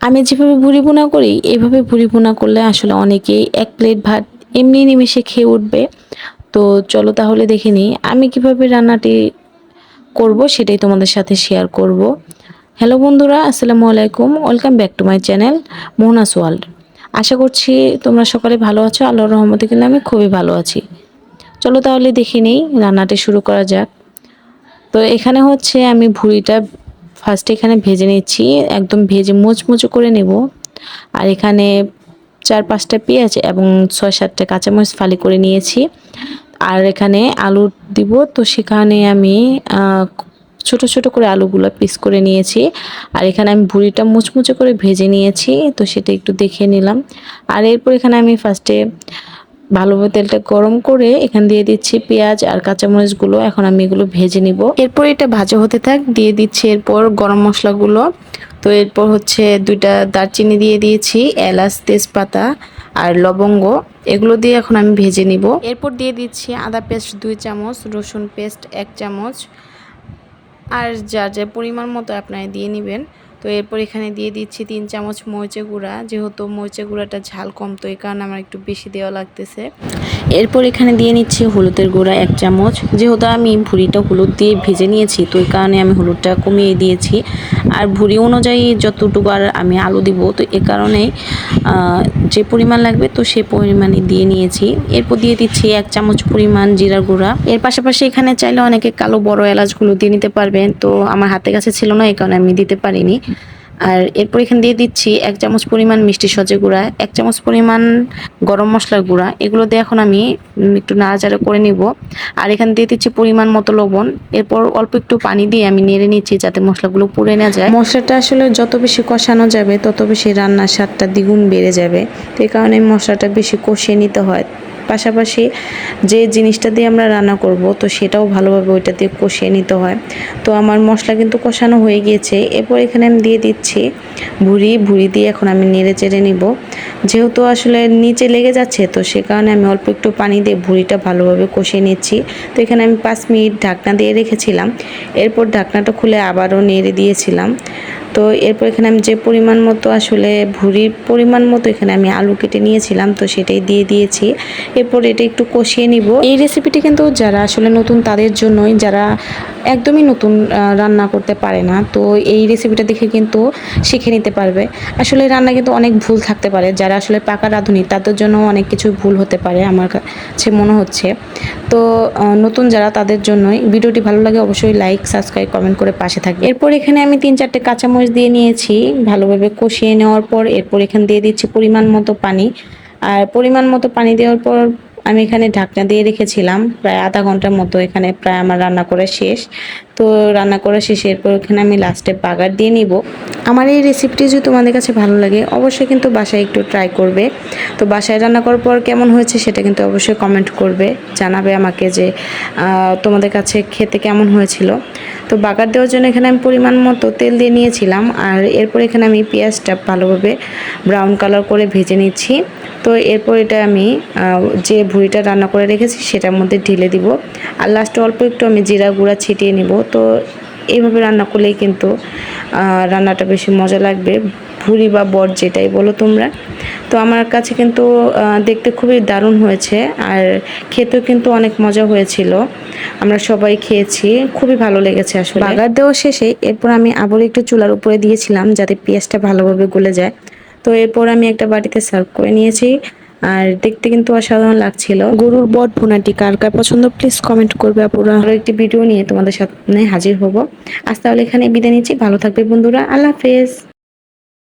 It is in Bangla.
আমি যেভাবে ভুড়ি ভুনা করি এভাবে ভুড়ি ভুনা করলে আসলে অনেকেই এক প্লেট ভাত এমনি নিমিষে খেয়ে উঠবে। তো চলো তাহলে দেখে নিই আমি কিভাবে রান্নাটি করব, সেটাই তোমাদের সাথে শেয়ার করব। হ্যালো বন্ধুরা, আসসালামু আলাইকুম, welcome back to my channel Mohona's world. আশা করছি তোমরা সকলে ভালো আছো। আল্লাহর রহমতে কিন্তু আমি খুবই ভালো আছি। চলো তাহলে দেখে নিই রান্নাটি শুরু করা যাক। তো এখানে হচ্ছে আমি ভুঁড়িটা ফার্স্টে এখানে ভেজে নিচ্ছি, একদম ভেজে মুচমুচো করে নেব। আর এখানে 4-5টা পেঁয়াজ এবং 6-7টা কাঁচামরিচ ফালি করে নিয়েছি। আর এখানে আলু দিব, তো সেখানে আমি ছোট ছোট করে আলুগুলো পিস করে নিয়েছি। আর এখানে আমি ভুঁড়িটা মুচমুচে করে ভেজে নিয়েছি, তো সেটা একটু দেখে নিলাম। আর এরপর এখানে আমি ফার্স্টে ভালোভাবে তেলটা গরম করে এখানে দিয়ে দিচ্ছি পেঁয়াজ আর কাঁচামরিচগুলো। এখন আমি এগুলো ভেজে নিব। এরপর এটা ভাজা হতে থাক, দিয়ে দিচ্ছি এরপর গরম মশলাগুলো। তো এরপর হচ্ছে 2টা দারচিনি দিয়ে দিয়েছি, এলাচ, তেজপাতা আর লবঙ্গ, এগুলো দিয়ে এখন আমি ভেজে নিব। এরপর দিয়ে দিচ্ছি আদা পেস্ট 2 চামচ, রসুন পেস্ট 1 চামচ, আর যার যার পরিমাণ মতো আপনারা দিয়ে নেবেন। তো এরপর এখানে দিয়ে দিচ্ছি 3 চামচ মরিচের গুঁড়া, যেহেতু মরিচের গুঁড়াটা ঝাল কম তো এই কারণে আমার একটু বেশি দেওয়া লাগতেছে। এরপর এখানে দিয়ে নিচ্ছি হলুদের গুঁড়া 1 চামচ, যেহেতু আমি ভুঁড়িটা হলুদ দিয়ে ভেজে নিয়েছি তো এই কারণে আমি হলুদটা কমিয়ে দিয়েছি। আর ভুঁড়ি অনুযায়ী যতটুকু আর আমি আলু দিব তো এ কারণেই যে পরিমাণ লাগবে তো সে পরিমাণে দিয়ে নিয়েছি। এরপর দিয়ে দিচ্ছি 1 চামচ পরিমাণ জিরার গুঁড়া। এর পাশাপাশি এখানে চাইলে অনেকে কালো বড় এলাচগুলো দিয়ে নিতে পারবেন, তো আমার হাতের কাছে ছিল না এই কারণে আমি দিতে পারিনি। আর এরপর এখানে দিয়ে দিচ্ছি 1 চামচ পরিমাণ মিষ্টি সজে গুঁড়া, 1 চামচ পরিমাণ গরম মশলার গুঁড়া, এগুলো দিয়ে এখন আমি একটু নাড়াচাড়া করে নিব। আর এখানে দিয়ে দিচ্ছি পরিমাণ মতো লবণ। এরপর অল্প একটু পানি দিয়ে আমি নেড়ে নিচ্ছি যাতে মশলাগুলো পুড়ে না যায়। মশলাটা আসলে যত বেশি কষানো যাবে তত বেশি রান্নার স্বাদটা দ্বিগুণ বেড়ে যাবে, তো এই কারণে মশলাটা বেশি কষিয়ে নিতে হয়। পাশাপাশি যে জিনিসটা দিয়ে আমরা রান্না করব তো সেটাও ভালোভাবে ওইটা দিয়ে কষিয়ে নিতে হয়। তো আমার মশলা কিন্তু কষানো হয়ে গিয়েছে। এরপর এখানে আমি দিয়ে দিচ্ছি ভুঁড়ি দিয়ে এখন আমি নেড়ে চেড়ে নিব। যেহেতু আসলে নিচে লেগে যাচ্ছে তো সে কারণে আমি অল্প একটু পানি দিয়ে ভুঁড়িটা ভালোভাবে কষিয়ে নিচ্ছি। তো এখানে আমি 5 মিনিট ঢাকনা দিয়ে রেখেছিলাম। এরপর ঢাকনাটা খুলে আবারও নেড়ে দিয়েছিলাম। তো এরপর এখানে আমি যে পরিমাণ মতো আসলে ভুঁড়ির পরিমাণ মতো এখানে আমি আলু কেটে নিয়েছিলাম তো সেটাই দিয়ে দিয়েছি। এরপর এটা একটু কষিয়ে নিব। এই রেসিপিটি কিন্তু যারা আসলে নতুন তাদের জন্যই, যারা একদমই নতুন রান্না করতে পারে না তো এই রেসিপিটা দেখে কিন্তু শিখে নিতে পারবে। আসলে রান্না কিন্তু অনেক ভুল থাকতে পারে, যারা আসলে পাকা রাঁধুনি তাদের জন্য অনেক কিছু ভুল হতে পারে আমার কাছে মনে হচ্ছে। তো নতুন যারা তাদের জন্যই ভিডিওটি ভালো লাগে অবশ্যই লাইক, সাবস্ক্রাইব, কমেন্ট করে পাশে থাকবে। এরপর এখানে আমি 3-4টে কাঁচামরিচ দিয়ে নিয়েছি, ভালোভাবে কষিয়ে নেওয়ার পর এরপর এখানে দিয়ে দিচ্ছি পরিমাণ মতো পানি। আর পরিমাণ মতো পানি দেওয়ার পর আমি এখানে ঢাকনা দিয়ে রেখেছিলাম প্রায় আধা ঘন্টার মতো। এখানে প্রায় আমার রান্না করা শেষ। তো রান্না করা শেষ, এরপর এখানে আমি লাস্টে বাগার দিয়ে নিব। আমার এই রেসিপিটি যদি তোমাদের কাছে ভালো লাগে অবশ্যই কিন্তু বাসায় একটু ট্রাই করবে। তো বাসায় রান্না করার পর কেমন হয়েছে সেটা কিন্তু অবশ্যই কমেন্ট করবে, জানাবে আমাকে যে তোমাদের কাছে খেতে কেমন হয়েছিল। তো বাগার দেওয়ার জন্য এখানে আমি পরিমাণ মতো তেল দিয়ে নিয়েছিলাম। আর এরপর এখানে আমি পেঁয়াজটা ভালোভাবে ব্রাউন কালার করে ভেজে নিচ্ছি। তো এরপর এটা আমি যে ভুঁড়িটা রান্না করে রেখেছি সেটার মধ্যে ঢেলে দিব। আর লাস্টে অল্প একটু আমি জিরা গুঁড়া ছিটিয়ে নিব। তো এইভাবে রান্না করলেই কিন্তু রান্নাটা বেশি মজা লাগবে, ভুঁড়ি বা বট যেটাই বলো তোমরা। তো আমার কাছে কিন্তু দেখতে খুবই দারুণ হয়েছে আর খেতেও কিন্তু অনেক মজা হয়েছিল। আমরা সবাই খেয়েছি, খুবই ভালো লেগেছে আসলে। বাগার দেওয়া শেষে এরপর আমি আবার একটু চুলার উপরে দিয়েছিলাম যাতে পেঁয়াজটা ভালোভাবে গলে যায়। তো এরপর আমি একটা বাটিতে সার্ভ করে নিয়েছি। আর দেখতে কিন্তু অসাধারণ লাগছিল। গরুর বট ভুনাটি কার কার পছন্দ প্লিজ কমেন্ট করবে আপুরা। আরো একটি ভিডিও নিয়ে তোমাদের সামনে হাজির হব। আজ তাহলে এখানে বিদায় নিচ্ছি, ভালো থাকবে বন্ধুরা, আল্লাহ হাফেজ।